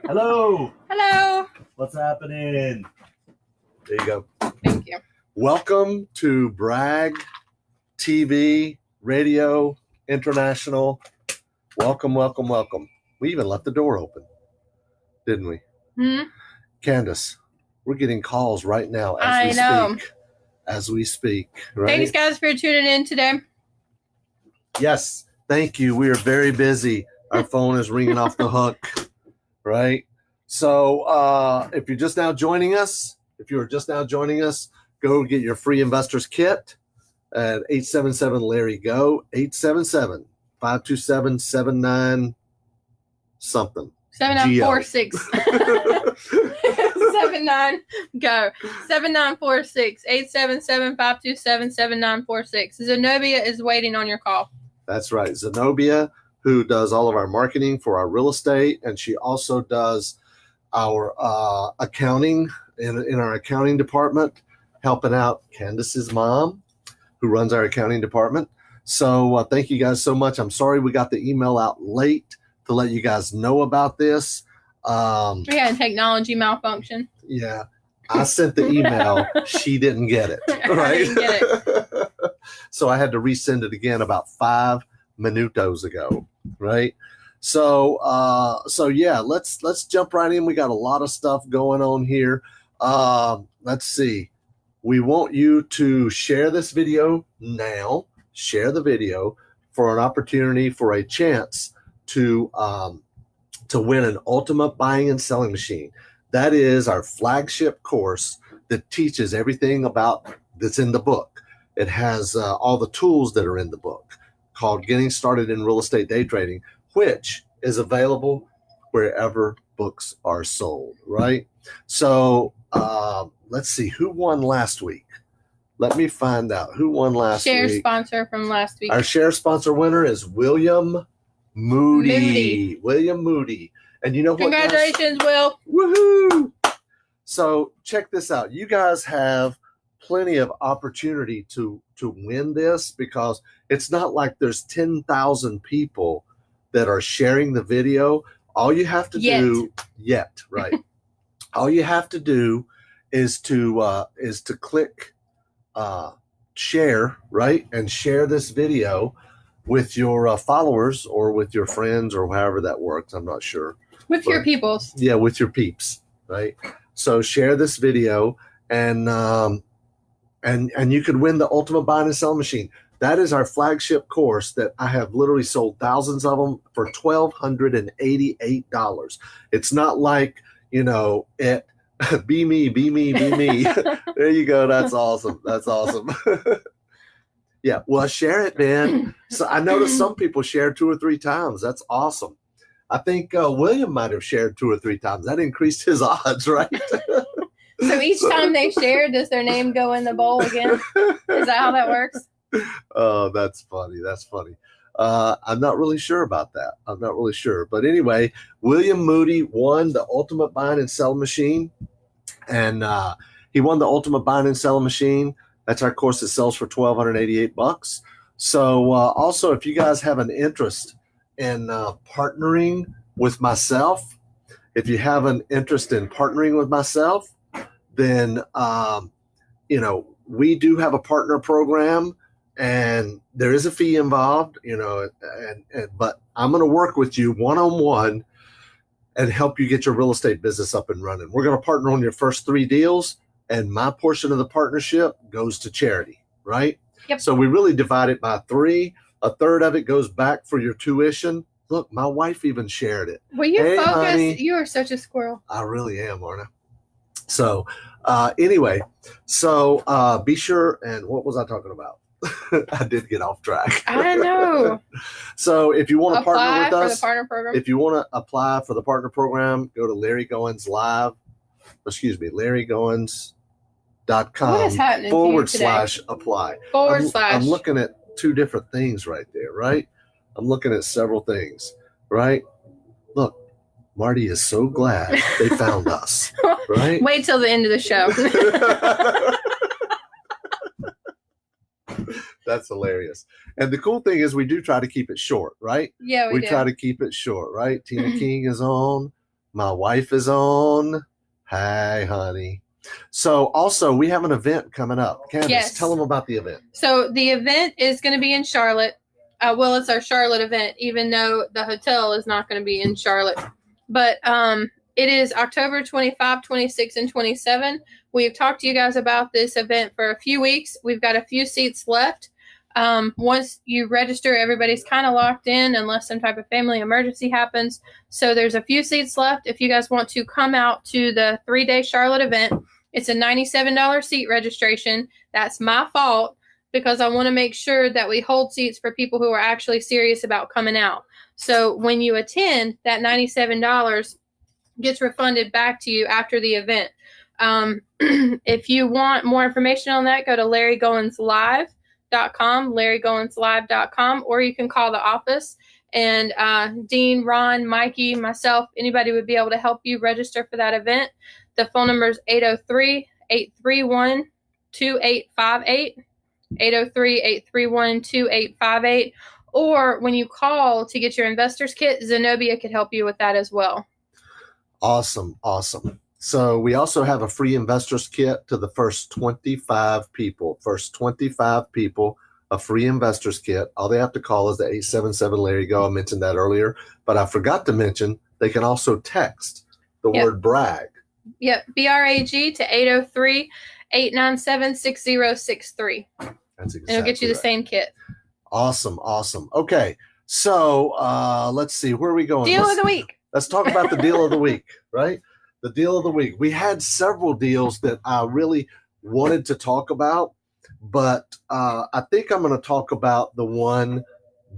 Hello. Hello. What's happening? There you go. Thank you. Welcome to Bragg TV, Radio International. Welcome, welcome, welcome. We even left the door open, didn't we? Hmm? Kandas, we're getting calls right now as we speak. Right? Thanks, guys, for tuning in today. Yes, thank you. We are very busy. Our phone is ringing off the hook, right? So if you're just now joining us, go get your free investors kit at 877-LARRY-GO, 877-527-79 something. 7946. 79 7946 877-527-7946. Zenobia is waiting on your call. That's right. Zenobia, who does all of our marketing for our real estate, and she also does our accounting in our accounting department, helping out Candace's mom, who runs our accounting department. So thank you guys so much. I'm sorry we got the email out late to let you guys know about this. We had a technology malfunction. Yeah. I sent the email. She didn't get it. Right? I didn't get it. So I had to resend it again about 5 minutos ago. Right? So yeah, let's jump right in. We got a lot of stuff going on here. Let's see. We want you to share this video now. Share the video for an opportunity for a chance to win an ultimate buying and selling machine. That is our flagship course that teaches everything about that's in the book. It has all the tools that are in the book called Getting Started in Real Estate Day Trading, which is available wherever books are sold, right? So let's see, who won last week? Let me find out who won last week. Share sponsor from last week. Our share sponsor winner is William Moody. William Moody. And you know what? Congratulations, Will. Woohoo! So check this out. You guys have plenty of opportunity to win this, because it's not like there's 10,000 people that are sharing the video. All you have to do right. All you have to do is to click share, right, and share this video with your followers or with your friends or however that works. I'm not sure. With your peoples. Yeah, with your peeps, right? So share this video, and you could win the ultimate buying and selling machine. That is our flagship course that I have literally sold thousands of them for $1,288. It's not like, it be me. There you go. That's awesome. That's awesome. Yeah. Well, share it, man. So I noticed some people shared 2 or 3 times. That's awesome. I think William might have shared 2 or 3 times. That increased his odds, right? So each time they share, does their name go in the bowl again? Is that how that works? Oh, that's funny. That's funny. I'm not really sure about that. I'm not really sure. But anyway, William Moody won the ultimate buying and selling machine. And he won the ultimate buying and selling machine. That's our course that sells for $1,288. So also, if you guys have an interest in partnering with myself, if you have an interest in partnering with myself, then, we do have a partner program, and there is a fee involved, but I'm going to work with you one-on-one and help you get your real estate business up and running. We're going to partner on your first 3 deals, and my portion of the partnership goes to charity, right? Yep. So we really divide it by 3. A third of it goes back for your tuition. Look, my wife even shared it. Will you focus? Honey, you are such a squirrel. I really am, aren't I? So anyway, be sure, and what was I talking about? I did get off track. I know. So if you want to partner with us, the partner program. if you want to apply for the partner program, go to LarryGoins.com/apply. I'm looking at 2 different things right there, right? I'm looking at several things, right? Look, Marty is so glad they found us, right? Wait till the end of the show. That's hilarious. And the cool thing is we do try to keep it short, right? Yeah, we do. Try to keep it short, right? Tina King is on. My wife is on. Hey, honey. So also we have an event coming up. Candace, Yes. tell them about the event. So the event is going to be in Charlotte. Well, it's our Charlotte event, even though the hotel is not going to be in Charlotte. But it is October 25, 26, and 27. We've talked to you guys about this event for a few weeks. We've got a few seats left. Once you register, everybody's kind of locked in unless some type of family emergency happens. So there's a few seats left. If you guys want to come out to the 3-day Charlotte event, it's a $97 seat registration. That's my fault because I want to make sure that we hold seats for people who are actually serious about coming out. So when you attend, that $97 gets refunded back to you after the event. If you want more information on that, go to LarryGoinsLive.com, or you can call the office. And Dean, Ron, Mikey, myself, anybody would be able to help you register for that event. The phone number is 803-831-2858, 803-831-2858. Or when you call to get your investor's kit, Zenobia could help you with that as well. Awesome. So we also have a free investor's kit to the first 25 people. A free investor's kit. All they have to call is the 877-LARRY-GO. I mentioned that earlier, but I forgot to mention they can also text the word brag. Yep, BRAG to 803-897-6063. That's exactly and it'll get you the same kit. Awesome. Okay, so let's see. Where are we going? Deal of the week. Let's talk about the deal of the week, right? The deal of the week. We had several deals that I really wanted to talk about, but I think I'm going to talk about the one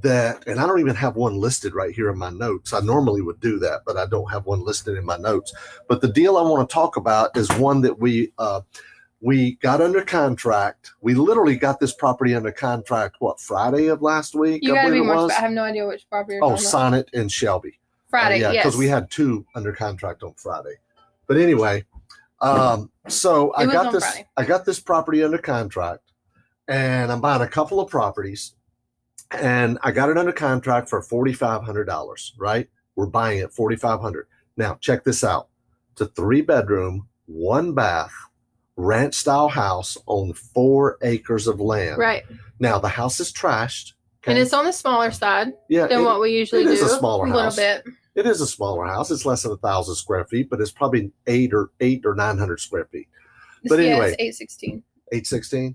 that, and I don't even have one listed right here in my notes. I normally would do that, but I don't have one listed in my notes. But the deal I want to talk about is one that we got under contract. We literally got this property under contract, Friday of last week? You got to be more, I have no idea which property you're talking about. Sonnet and Shelby. Friday, yes. Because we had 2 under contract on Friday. But anyway, so I got this property under contract, and I'm buying a couple of properties, and I got it under contract for $4,500, right? We're buying it $4,500. Now, check this out. It's a 3-bedroom, 1-bath, ranch-style house on 4 acres of land. Right. Now, the house is trashed. Okay? And it's on the smaller side than what we usually do. It is a smaller house. A little bit. It is a smaller house. It's less than 1,000 square feet, but it's probably 800 or 900 square feet. But anyway, it's 816. 816.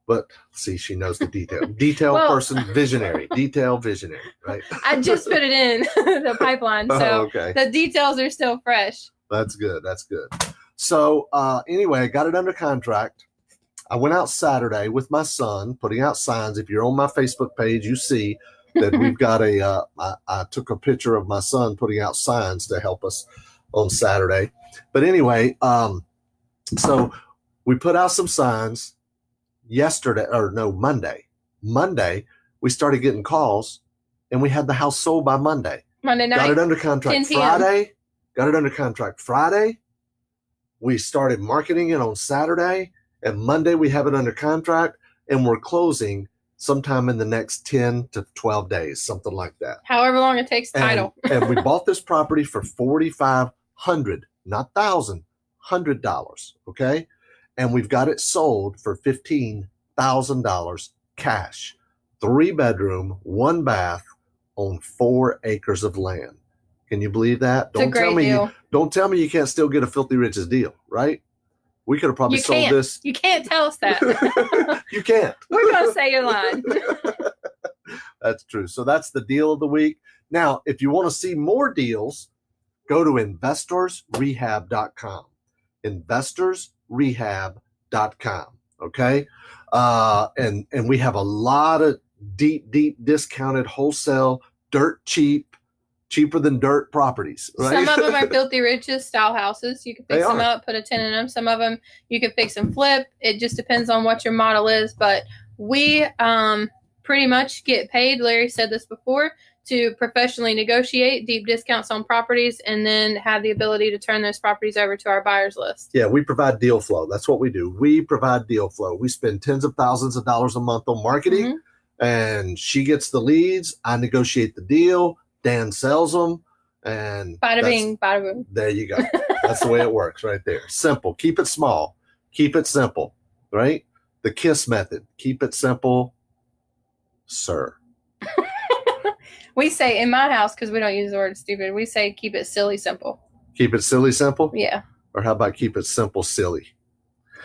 But see, she knows the detail. Person, visionary. Detail visionary, right? I just put it in the pipeline, so the details are still fresh. That's good. So anyway, I got it under contract. I went out Saturday with my son, putting out signs. If you're on my Facebook page, you see that we've got I took a picture of my son putting out signs to help us on Saturday. But anyway, so we put out some signs Monday. Monday, we started getting calls, and we had the house sold by Monday. Monday night. Got it under contract Friday. We started marketing it on Saturday, and Monday we have it under contract, and we're closing sometime in the next 10 to 12 days, something like that. However long it takes title. And we bought this property for $4,500, not $1,000, okay? And we've got it sold for $15,000 cash. 3-bedroom, 1-bath on 4 acres of land. Can you believe that? It's a great deal. Don't tell me you can't still get a Filthy Riches deal, right? We could have probably sold this. You can't tell us that. You can't. We're going to say you're lying. That's true. So that's the deal of the week. Now, if you want to see more deals, go to investorsrehab.com. Investorsrehab.com. Okay? And we have a lot of deep discounted wholesale, dirt cheaper than dirt properties, right? Some of them are Filthy Riches style houses. You can fix them up, put a tenant in them. Some of them you can fix and flip. It just depends on what your model is. But we pretty much get paid, Larry said this before, to professionally negotiate deep discounts on properties and then have the ability to turn those properties over to our buyers list. Yeah, we provide deal flow. That's what we do. We provide deal flow. We spend tens of thousands of dollars a month on marketing, and she gets the leads. I negotiate the deal. Dan sells them, And bada bing, bada boom. There you go. That's the way it works right there. Simple. Keep it small. Keep it simple, right? The KISS method. Keep it simple, sir. We say in my house, because we don't use the word stupid, we say keep it silly simple. Keep it silly simple? Yeah. Or how about keep it simple silly?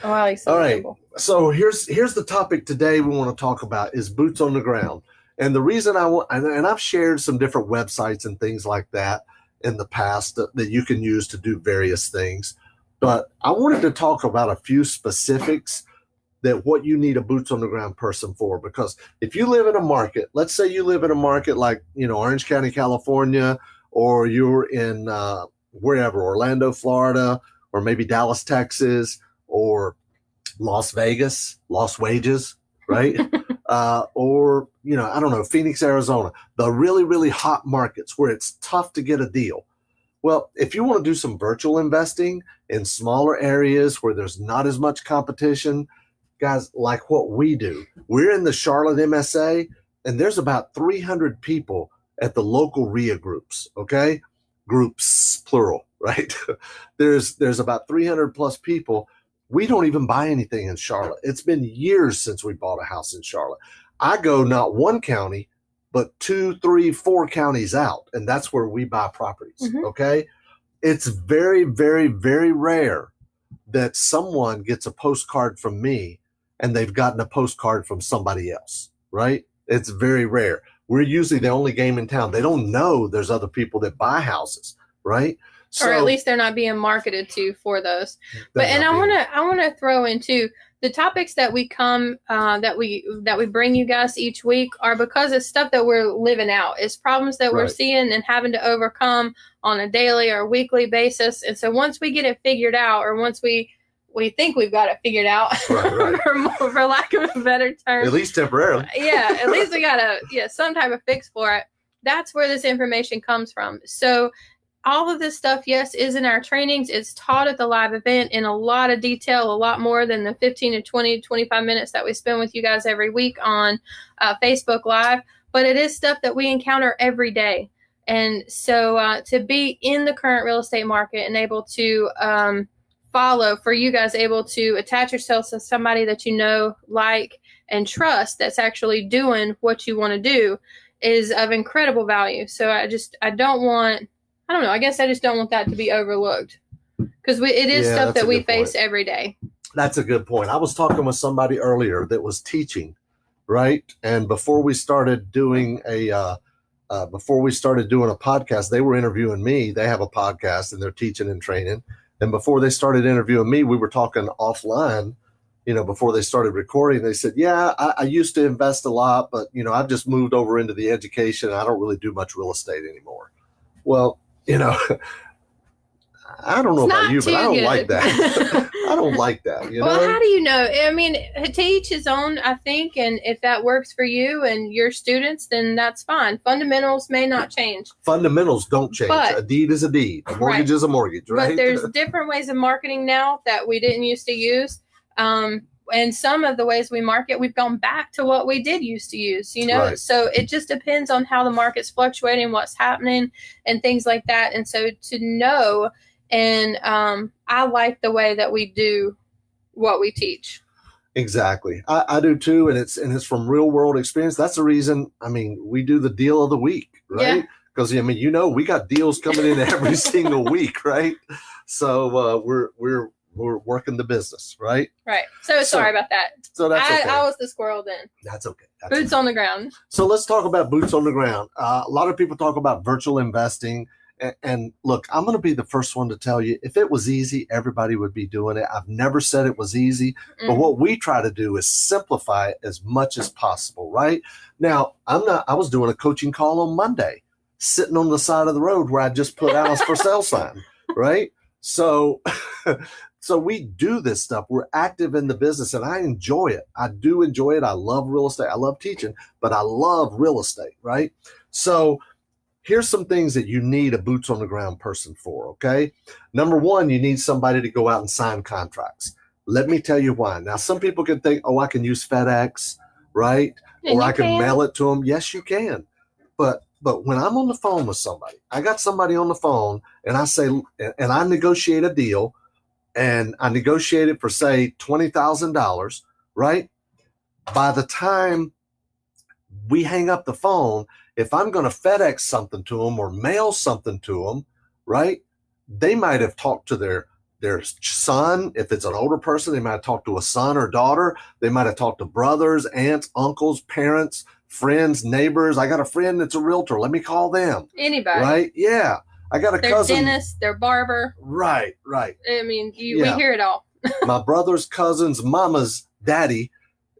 Oh, I like silly All right. simple. So here's the topic today we want to talk about is boots on the ground. And the reason I want, and I've shared some different websites and things like that in the past that you can use to do various things. But I wanted to talk about a few specifics that what you need a boots on the ground person for. Because if you live in a market, let's say you live in a market like, Orange County, California, or you're in wherever, Orlando, Florida, or maybe Dallas, Texas, or Las Vegas, Lost Wages, right? Or, I don't know, Phoenix, Arizona, the really, really hot markets where it's tough to get a deal. Well, if you want to do some virtual investing in smaller areas where there's not as much competition, guys, like what we do, we're in the Charlotte MSA, and there's about 300 people at the local RIA groups, okay? Groups, plural, right? There's about 300 plus people. We don't even buy anything in Charlotte. It's been years since we bought a house in Charlotte. I go not one county, but 2, 3, 4 counties out, and that's where we buy properties, okay? It's very, very, very rare that someone gets a postcard from me and they've gotten a postcard from somebody else, right? It's very rare. We're usually the only game in town. They don't know there's other people that buy houses, right? Or at least they're not being marketed to for those. But and I want to throw in too, the topics that we that we bring you guys each week are because it's stuff that we're living out. It's problems that we're seeing and having to overcome on a daily or weekly basis. And so once we get it figured out, or once we think we've got it figured out, for lack of a better term, at least temporarily. Yeah, at least we got some type of fix for it. That's where this information comes from. So all of this stuff, yes, is in our trainings. It's taught at the live event in a lot of detail, a lot more than the 15 to 20, 25 minutes that we spend with you guys every week on Facebook Live. But it is stuff that we encounter every day. And so to be in the current real estate market and able to follow, for you guys able to attach yourselves to somebody that you know, like, and trust that's actually doing what you want to do is of incredible value. So I guess I just don't want that to be overlooked, because it is stuff that we face every day. That's a good point. I was talking with somebody earlier that was teaching, right? And before we started doing a podcast, they were interviewing me. They have a podcast and they're teaching and training. And before they started interviewing me, we were talking offline, before they started recording. They said, yeah, I used to invest a lot, but, I've just moved over into the education. I don't really do much real estate anymore. Well, I don't know about you, but I don't like that. I don't like that. Well, how do you know? I mean, to each his own, I think. And if that works for you and your students, then that's fine. Fundamentals may not change. Fundamentals don't change. But a deed is a deed. A mortgage is a mortgage, right? But there's different ways of marketing now that we didn't used to use. And some of the ways we market, we've gone back to what we did used to use, Right. So it just depends on how the market's fluctuating, what's happening, and things like that. And so to know, and I like the way that we do what we teach. Exactly. I do too. And it's from real world experience. That's the reason, we do the deal of the week, right? Because, we got deals coming in every single week, right? So we're working the business, right? Right. So sorry about that. So that's okay. I was the squirrel then. That's okay. Boots on the ground. So let's talk about boots on the ground. A lot of people talk about virtual investing. And look, I'm going to be the first one to tell you, if it was easy, everybody would be doing it. I've never said it was easy. But what we try to do is simplify it as much as possible, right? Now, I was doing a coaching call on Monday, sitting on the side of the road where I just put Alice for sale sign, right? So we do this stuff. We're active in the business, and I enjoy it. I do enjoy it. I love real estate. I love teaching, but I love real estate, right? So here's some things that you need a boots on the ground person for, okay? Number one, you need somebody to go out and sign contracts. Let me tell you why. Now, some people can think, I can use FedEx, right? Or I can mail it to them. Yes, you can. But But when I'm on the phone with somebody, I got somebody on the phone and I say, and I negotiate a deal and I negotiate it for, say, $20,000, right? By the time we hang up the phone, if I'm going to FedEx something to them or mail something to them, right? They might have talked to their son. If it's an older person, they might have talked to a son or daughter. They might have talked to brothers, aunts, uncles, parents, friends, neighbors. I got a friend that's a realtor. Let me call them. Anybody. Right? Yeah. I got a cousin. Their dentist, their barber. Right. I mean, we hear it all. My brother's cousin's mama's daddy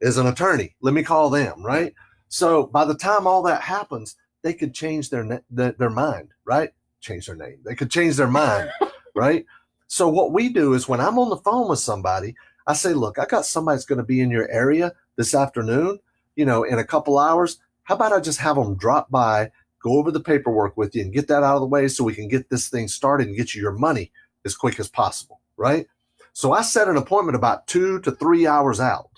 is an attorney. Let me call them, right? So by the time all that happens, they could change their mind, right? Change their name. They could change their mind, right? So what we do is when I'm on the phone with somebody, I say, look, I got somebody that's going to be in your area this afternoon, in a couple hours. How about I just have them drop by, go over the paperwork with you and get that out of the way so we can get this thing started and get you your money as quick as possible, right? So I set an appointment about 2 to 3 hours out,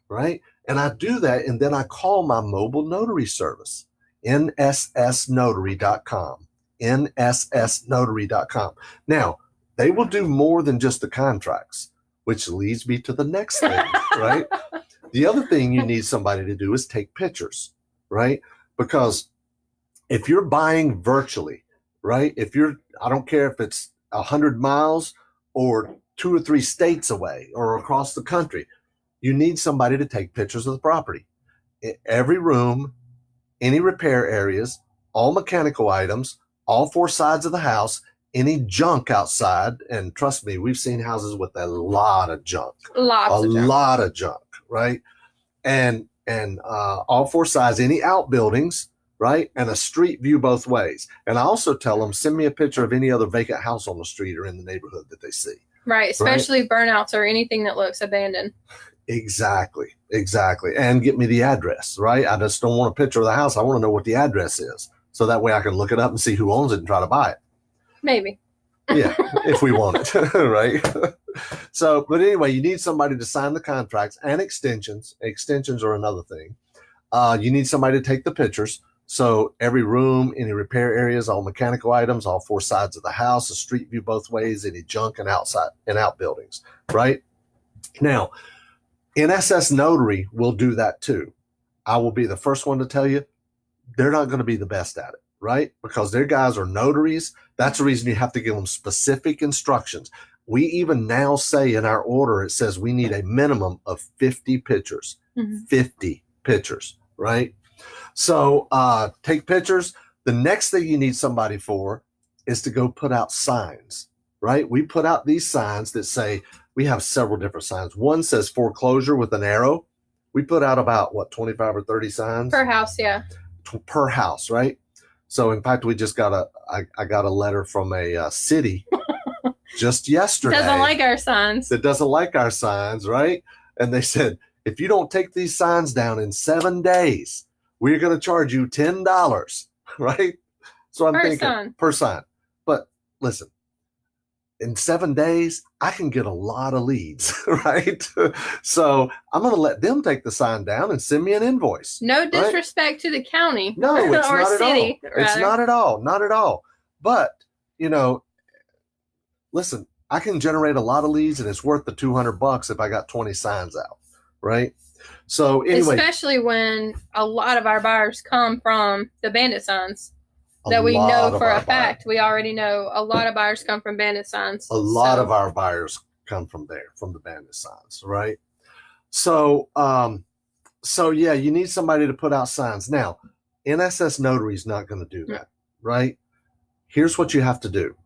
right? And I do that, and then I call my mobile notary service, nssnotary.com, nssnotary.com. Now, they will do more than just the contracts, which leads me to the next thing, right? The other thing you need somebody to do is take pictures, right? Because if you're buying virtually, right? I don't care if it's 100 miles or 2 or 3 states away or across the country, you need somebody to take pictures of the property. Every room, any repair areas, all mechanical items, all 4 sides of the house, any junk outside. And trust me, we've seen houses with a lot of junk. Lot of junk, right? And all 4 sides, any outbuildings, right? And a street view both ways. And I also tell them, send me a picture of any other vacant house on the street or in the neighborhood that they see. Right, especially burnouts or anything that looks abandoned. Exactly. And get me the address, right? I just don't want a picture of the house. I want to know what the address is. So that way I can look it up and see who owns it and try to buy it. Maybe. Yeah, if we want it, right? So, but anyway, you need somebody to sign the contracts and extensions. Extensions are another thing. You need somebody to take the pictures. So every room, any repair areas, all mechanical items, all 4 sides of the house, a street view both ways, any junk and outside and outbuildings, right? Now, NSS Notary will do that too. I will be the first one to tell you, they're not going to be the best at it, right? Because their guys are notaries. That's the reason you have to give them specific instructions. We even now say in our order, it says we need a minimum of 50 pictures, 50 pictures, right? So take pictures. The next thing you need somebody for is to go put out signs, right? We put out these signs that say, we have several different signs. One says foreclosure with an arrow. We put out about 25 or 30 signs per house. Yeah. Per house. Right. So in fact, we just I got a letter from a city just yesterday. Doesn't like our signs. That doesn't like our signs. Right. And they said, if you don't take these signs down in 7 days, we're going to charge you $10. Right. So I'm thinking per sign. But listen, in 7 days, I can get a lot of leads, right? So I'm going to let them take the sign down and send me an invoice. No disrespect to the county. No, it's or not city, at all. It's not at all. Not at all. But, listen, I can generate a lot of leads and it's worth the $200 if I got 20 signs out, right? So anyway. Especially when a lot of our buyers come from the bandit signs. That we know for a fact. We already know a lot of buyers come from bandit signs. A lot of our buyers come from there, from the bandit signs, right? So, yeah, you need somebody to put out signs. Now, NSS Notary is not going to do that, right? Here's what you have to do.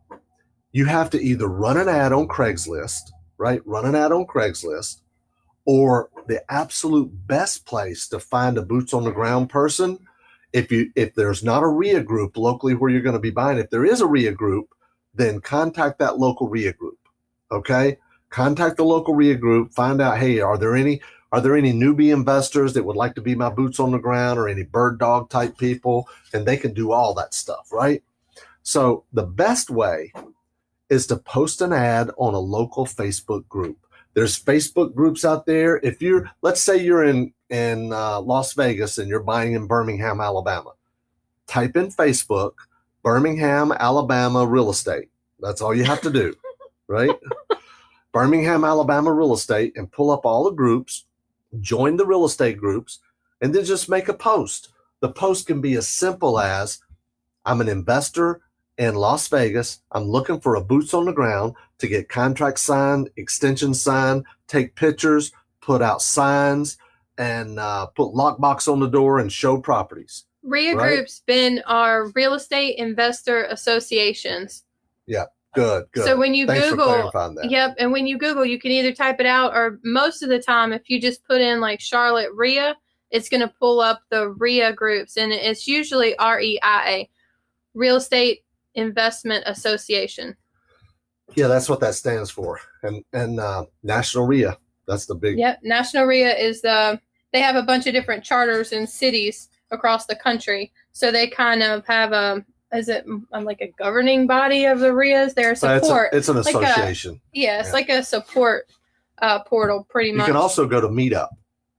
You have to either run an ad on Craigslist, right? Run an ad on Craigslist, or the absolute best place to find a boots on the ground person. If there's not a RIA group locally where you're going to be buying, if there is a RIA group, then contact that local RIA group. Okay, contact the local RIA group. Find out, hey, are there any newbie investors that would like to be my boots on the ground, or any bird dog type people, and they can do all that stuff, right? So the best way is to post an ad on a local Facebook group. There's Facebook groups out there. Let's say you're in Las Vegas and you're buying in Birmingham, Alabama. type in Facebook, Birmingham, Alabama real estate. That's all you have to do, right? Birmingham, Alabama real estate, and pull up all the groups, join the real estate groups, and then just make a post. The post can be as simple as, I'm an investor in Las Vegas. I'm looking for a boots on the ground to get contracts signed, extensions signed, take pictures, put out signs, and put lockbox on the door and show properties. RIA groups been our real estate investor associations. Yeah, good. So when you Thanks Google, for clarifying that. Yep, and when you Google, you can either type it out, or most of the time, if you just put in like Charlotte RIA, it's going to pull up the RIA groups, and it's usually REIA, Real Estate Investment Association. Yeah, that's what that stands for, and National RIA. That's the big. Yep, National RIA is they have a bunch of different charters in cities across the country, so they kind of have like a governing body of the RIAs. They're a support. It's an association. It's like a support portal, pretty much. You can also go to Meetup,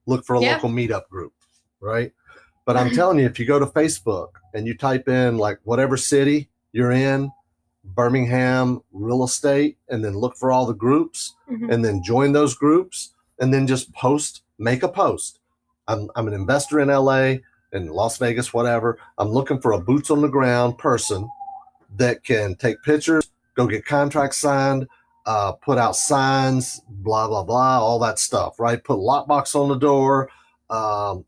look for a local Meetup group, right? But I'm telling you, if you go to Facebook and you type in like whatever city you're in, Birmingham real estate, and then look for all the groups, and then join those groups, and then just make a post. I'm an investor in LA, in Las Vegas, whatever. I'm looking for a boots on the ground person that can take pictures, go get contracts signed, put out signs, blah, blah, blah, all that stuff, right? Put lockbox on the door,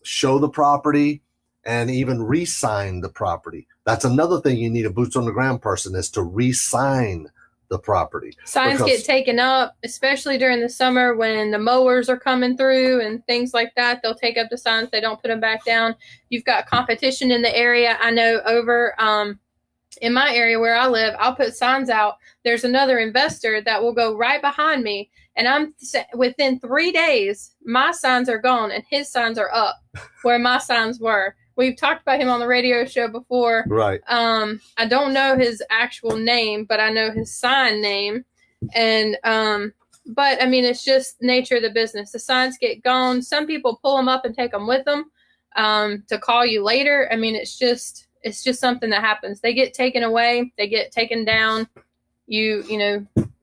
show the property, and even re-sign the property. That's another thing you need a boots on the ground person, is to re-sign the property. Signs get taken up, especially during the summer when the mowers are coming through and things like that. They'll take up the signs. They don't put them back down. You've got competition in the area. I know over in my area where I live, I'll put signs out. There's another investor that will go right behind me, and within 3 days, my signs are gone and his signs are up where my signs were. We've talked about him on the radio show before. Right. I don't know his actual name, but I know his sign name. And, but I mean, it's just nature of the business. The signs get gone. Some people pull them up and take them with them, to call you later. I mean, it's just something that happens. They get taken away. They get taken down.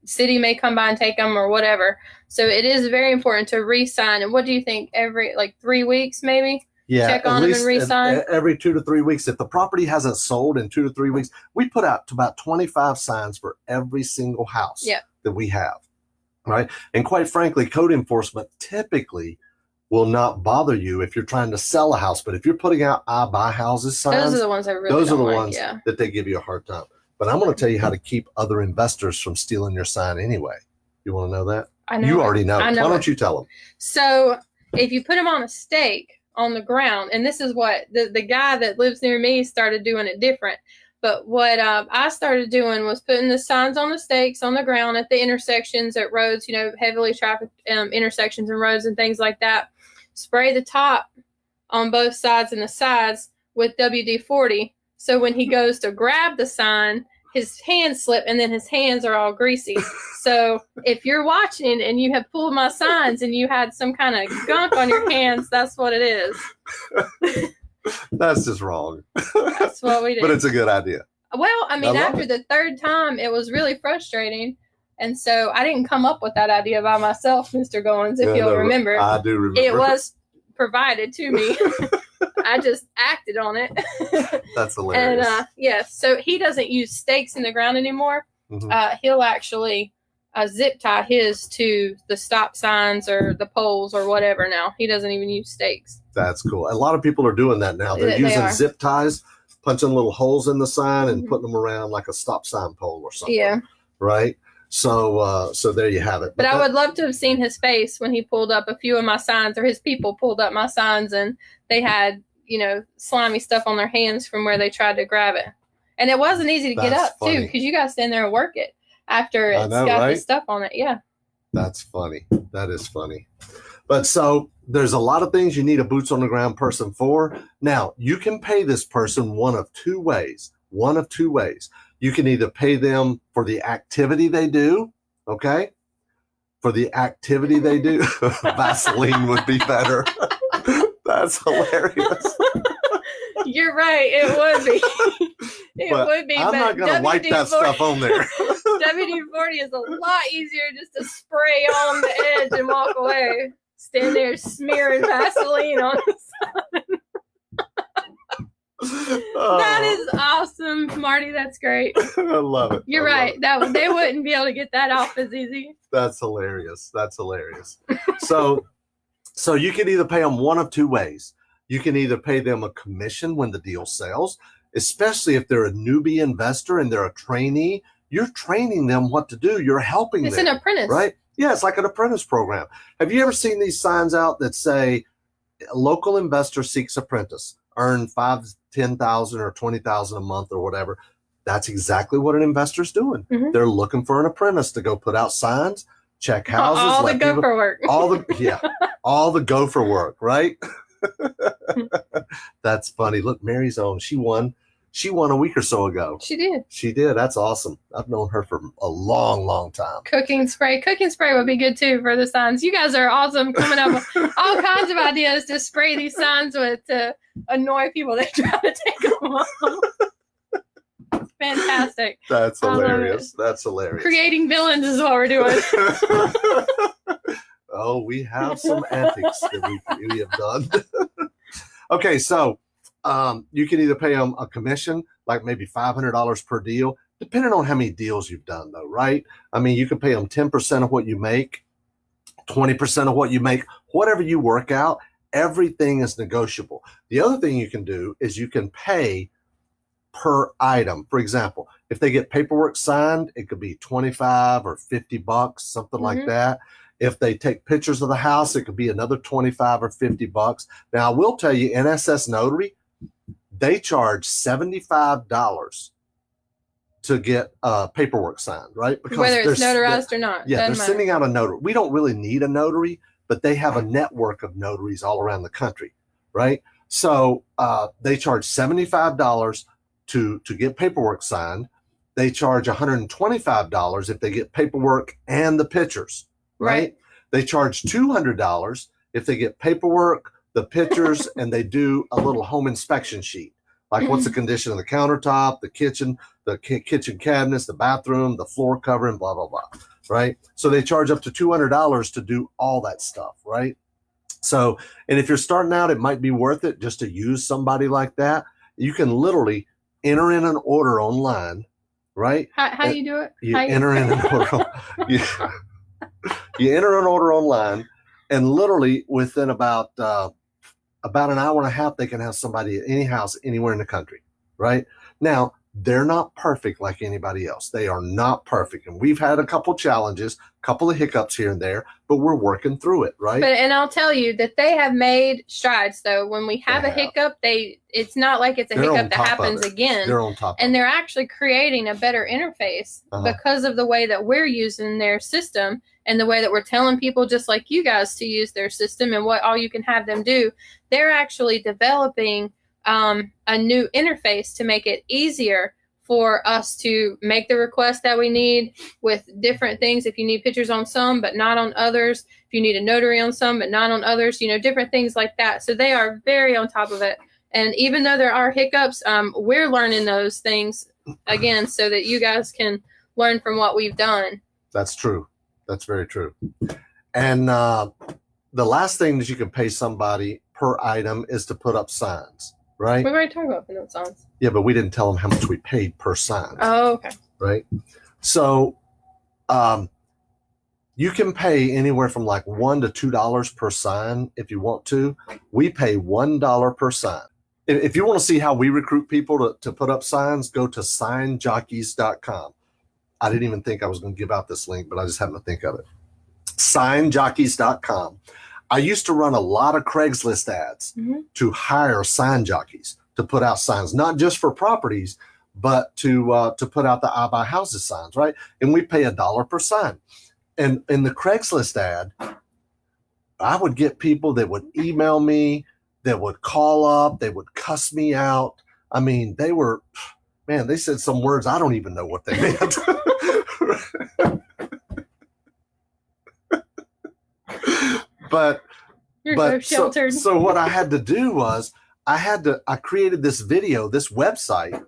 City may come by and take them or whatever. So it is very important to re-sign. And what do you think? Every 3 weeks, maybe? Yeah, check on them and re-sign every 2 to 3 weeks. If the property hasn't sold in 2 to 3 weeks, we put out to about 25 signs for every single house that we have, right? And quite frankly, code enforcement typically will not bother you if you're trying to sell a house. But if you're putting out I buy houses signs, those are the ones that really ones that they give you a hard time. But I'm going to tell you how to keep other investors from stealing your sign anyway. You want to know that? I know. You already know. Why don't you tell them? So if you put them on a stake on the ground, and this is what the guy that lives near me started doing it different. But what I started doing was putting the signs on the stakes on the ground at the intersections, at roads, heavily trafficked intersections and roads and things like that. Spray the top on both sides and the sides with WD-40. So when he goes to grab the sign, his hands slip and then his hands are all greasy. So if you're watching and you have pulled my signs and you had some kind of gunk on your hands, that's what it is. That's just wrong. That's what we do. But it's a good idea. Well, I mean, after the third time, it was really frustrating. And so I didn't come up with that idea by myself, Mr. Goins, if you'll remember. I do remember. It was provided to me. I just acted on it. That's hilarious. And so he doesn't use stakes in the ground anymore. Mm-hmm. He'll actually zip tie his to the stop signs or the poles or whatever now. He doesn't even use stakes. That's cool. A lot of people are doing that now. They're using zip ties, punching little holes in the sign and putting them around like a stop sign pole or something. Yeah. Right? So there you have it. But I would love to have seen his face when he pulled up a few of my signs, or his people pulled up my signs and they had, slimy stuff on their hands from where they tried to grab it. And it wasn't easy to get up, too, because you got to stand there and work it after it's got the stuff on it. Yeah. That's funny. That is funny. But so there's a lot of things you need a boots on the ground person for. Now, you can pay this person one of two ways. You can either pay them for the activity they do, okay? For the activity they do. Vaseline would be better. That's hilarious. You're right. It would be. It would be. I'm not going to wipe that stuff on there. WD-40 is a lot easier just to spray on the edge and walk away. Stand there smearing Vaseline on the sign. That is awesome, Marty. That's great. I love it. You're right. They wouldn't be able to get that off as easy. That's hilarious. So you can either pay them one of two ways. You can either pay them a commission when the deal sells, especially if they're a newbie investor and they're a trainee. You're training them what to do. You're helping them. It's an apprentice. Right? Yeah, it's like an apprentice program. Have you ever seen these signs out that say, local investor seeks apprentice, earn $5,000, $10,000 or $20,000 a month or whatever? That's exactly what an investor's doing. Mm-hmm. They're looking for an apprentice to go put out signs, check houses. All the gopher work. All the gopher work, right? That's funny. Look, Mary's on. She won a week or so ago. She did. That's awesome. I've known her for a long, long time. Cooking spray would be good too for the signs. You guys are awesome, coming up with all kinds of ideas to spray these signs with to annoy people that try to take them off. Fantastic. That's hilarious. Creating villains is what we're doing. Oh, we have some antics that we have done. Okay, so you can either pay them a commission, like maybe $500 per deal, depending on how many deals you've done, though, right? I mean, you can pay them 10% of what you make, 20% of what you make, whatever you work out. Everything is negotiable. The other thing you can do is you can pay per item. For example, if they get paperwork signed, it could be $25 or $50, something like that. If they take pictures of the house, it could be another $25 or $50. Now, I will tell you, NSS Notary, they charge $75 to get paperwork signed, right? Because whether it's notarized or not. Yeah, they're sending out a notary. We don't really need a notary, but they have a network of notaries all around the country, right? So they charge $75 to get paperwork signed. They charge $125 if they get paperwork and the pictures, right? They charge $200 if they get paperwork, the pictures, and they do a little home inspection sheet. Like what's the condition of the countertop, the kitchen cabinets, the bathroom, the floor covering, blah, blah, blah, right? So they charge up to $200 to do all that stuff, right? So, and if you're starting out, it might be worth it just to use somebody like that. You can literally enter in an order online, right? How do you do it? You enter in an order. You enter an order online, and literally within about an hour and a half, they can have somebody at any house anywhere in the country, right? Now, they're not perfect like anybody else. They are not perfect. And we've had a couple challenges, a couple of hiccups here and there, but we're working through it, right? And I'll tell you that they have made strides, though. When we have a hiccup, it's not like it's a hiccup that happens again. They're on top of it. And they're actually creating a better interface because of the way that we're using their system and the way that we're telling people, just like you guys, to use their system and what all you can have them do. They're actually developing a new interface to make it easier for us to make the request that we need with different things. If you need pictures on some, but not on others, if you need a notary on some, but not on others, different things like that. So they are very on top of it. And even though there are hiccups, we're learning those things again, so that you guys can learn from what we've done. That's true. That's very true. And the last thing that you can pay somebody per item is to put up signs. Right? We've already talked about putting up signs. Yeah, but we didn't tell them how much we paid per sign. Oh, okay. Right? So you can pay anywhere from like $1 to $2 per sign if you want to. We pay $1 per sign. If you want to see how we recruit people to put up signs, go to signjockeys.com. I didn't even think I was going to give out this link, but I just happened to think of it. Signjockeys.com. I used to run a lot of Craigslist ads to hire sign jockeys to put out signs, not just for properties, but to put out the I Buy Houses signs, right? And we pay $1 per sign. And in the Craigslist ad, I would get people that would email me, that would call up, they would cuss me out. I mean, they said some words I don't even know what they meant. But You're so sheltered. So what I had to do was I created this video, this website,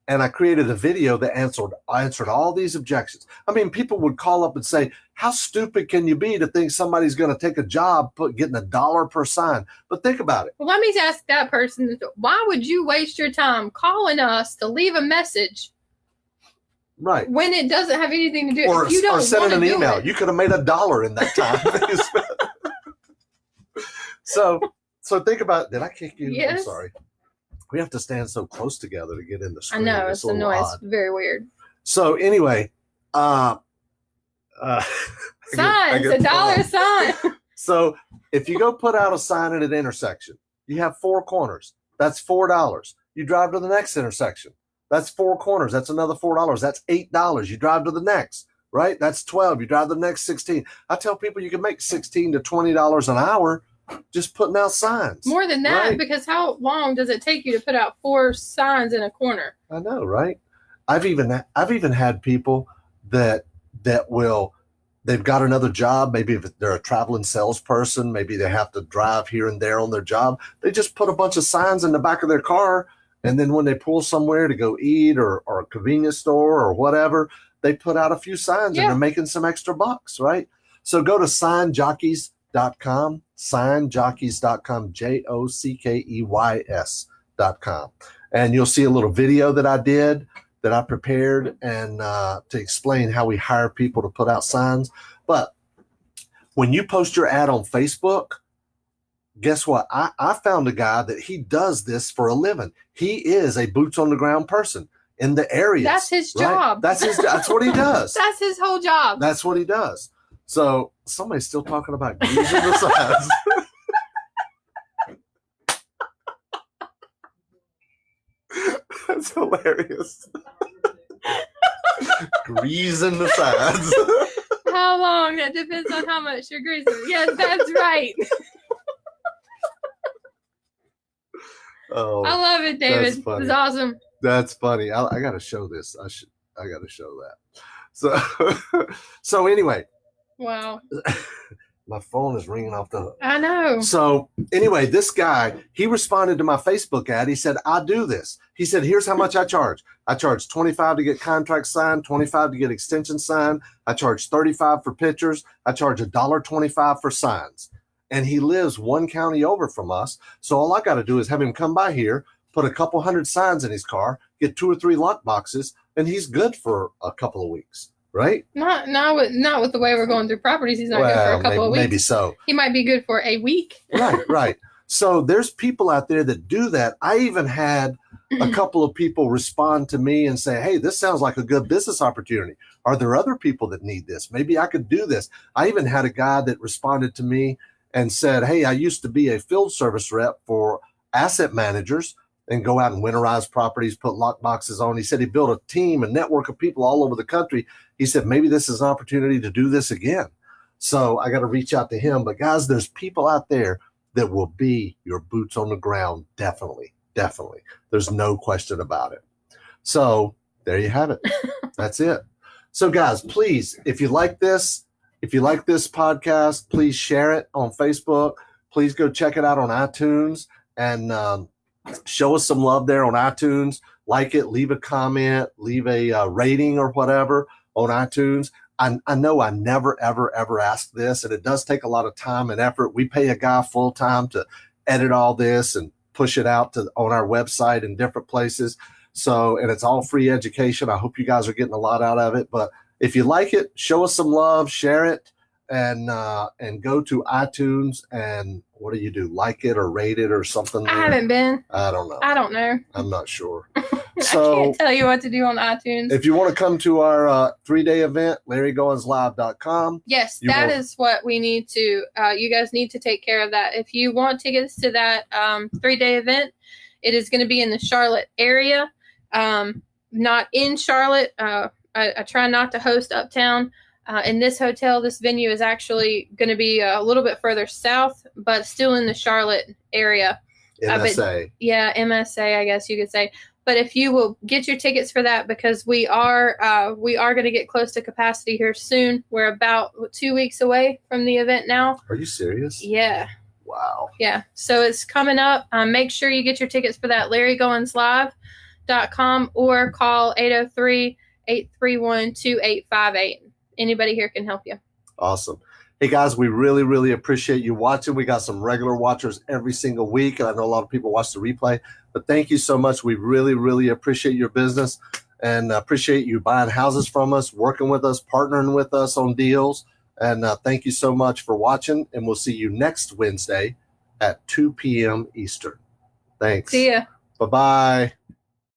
and I created a video that answered all these objections. I mean, people would call up and say, how stupid can you be to think somebody's going to take a job getting $1 per sign? But think about it. Well, let me ask that person, why would you waste your time calling us to leave a message? Right. When it doesn't have anything to do or, if you don't or sending an email. It. You could have made $1 in that time. So think about, did I kick you? Yes. I'm sorry. We have to stand so close together to get in the screen. I know, it's annoying. It's very weird. So anyway, signs, $1 sign. So if you go put out a sign at an intersection, you have 4 corners. That's $4. You drive to the next intersection. That's 4 corners. That's another $4. That's $8. You drive to the next, right? That's 12. You drive to the next 16. I tell people you can make $16 to $20 an hour just putting out signs. More than that, right? Because how long does it take you to put out 4 signs in a corner? I know, right? I've even had people that they've got another job. Maybe if they're a traveling salesperson, maybe they have to drive here and there on their job. They just put a bunch of signs in the back of their car, and then when they pull somewhere to go eat or a convenience store or whatever, they put out a few signs and they're making some extra bucks, right? So go to signjockeys.com, signjockeys.com, JOCKEYS.com. And you'll see a little video that I did, that I prepared, and to explain how we hire people to put out signs. But when you post your ad on Facebook, guess what? I found a guy that he does this for a living. He is a boots on the ground person in the area. That's his job. That's what he does. That's his whole job. That's what he does. So somebody's still talking about greasing the signs. That's hilarious. Greasing the sides. How long? That depends on how much you're greasing. Yes, that's right. Oh, I love it, David. It's awesome. That's funny. I got to show this. I got to show that. So anyway. Wow. My phone is ringing off the hook. I know. So anyway, this guy, he responded to my Facebook ad. He said, I do this. He said, here's how much I charge. I charge $25 to get contract signed, $25 to get extension signed. I charge $35 for pictures. I charge $1.25 for signs. And he lives 1 county over from us. So all I got to do is have him come by here, put a couple hundred signs in his car, get 2 or 3 lock boxes, and he's good for a couple of weeks. Right? Not with the way we're going through properties. He's not good for a couple of weeks. Maybe so. He might be good for a week. Right. So there's people out there that do that. I even had a couple of people respond to me and say, hey, this sounds like a good business opportunity. Are there other people that need this? Maybe I could do this. I even had a guy that responded to me and said, hey, I used to be a field service rep for asset managers and go out and winterize properties, put lock boxes on. He said he built a team, a network of people all over the country. He said, maybe this is an opportunity to do this again. So I got to reach out to him. But guys, there's people out there that will be your boots on the ground. Definitely. There's no question about it. So there you have it. That's it. So guys, please, if you like this podcast, please share it on Facebook. Please go check it out on iTunes and show us some love there on iTunes. Like it, leave a comment, leave a rating or whatever on iTunes. I know I never, ever ask this, and it does take a lot of time and effort. We pay a guy full time to edit all this and push it out on our website and different places. So, and it's all free education. I hope you guys are getting a lot out of it. But if you like it, show us some love, share it, and go to iTunes and what do you do? Like it or rate it or something? I haven't been. I don't know. I'm not sure. So I can't tell you what to do on iTunes. If you want to come to our 3-day event, LarryGoinsLive.com. Yes, that is what we need to. You guys need to take care of that. If you want tickets to that 3-day event, it is going to be in the Charlotte area, not in Charlotte. I try not to host uptown. In this hotel, this venue is actually going to be a little bit further south, but still in the Charlotte area. MSA. MSA, I guess you could say. But if you will get your tickets for that, because we are going to get close to capacity here soon. We're about 2 weeks away from the event now. Are you serious? Yeah. Wow. Yeah. So it's coming up. Make sure you get your tickets for that. LarryGoinsLive.com or call 803-831-2858. Anybody here can help you. Awesome. Hey guys, we really, really appreciate you watching. We got some regular watchers every single week. I know a lot of people watch the replay, but thank you so much. We really, really appreciate your business and appreciate you buying houses from us, working with us, partnering with us on deals. And thank you so much for watching. And we'll see you next Wednesday at 2 p.m. Eastern. Thanks. See ya. Bye-bye.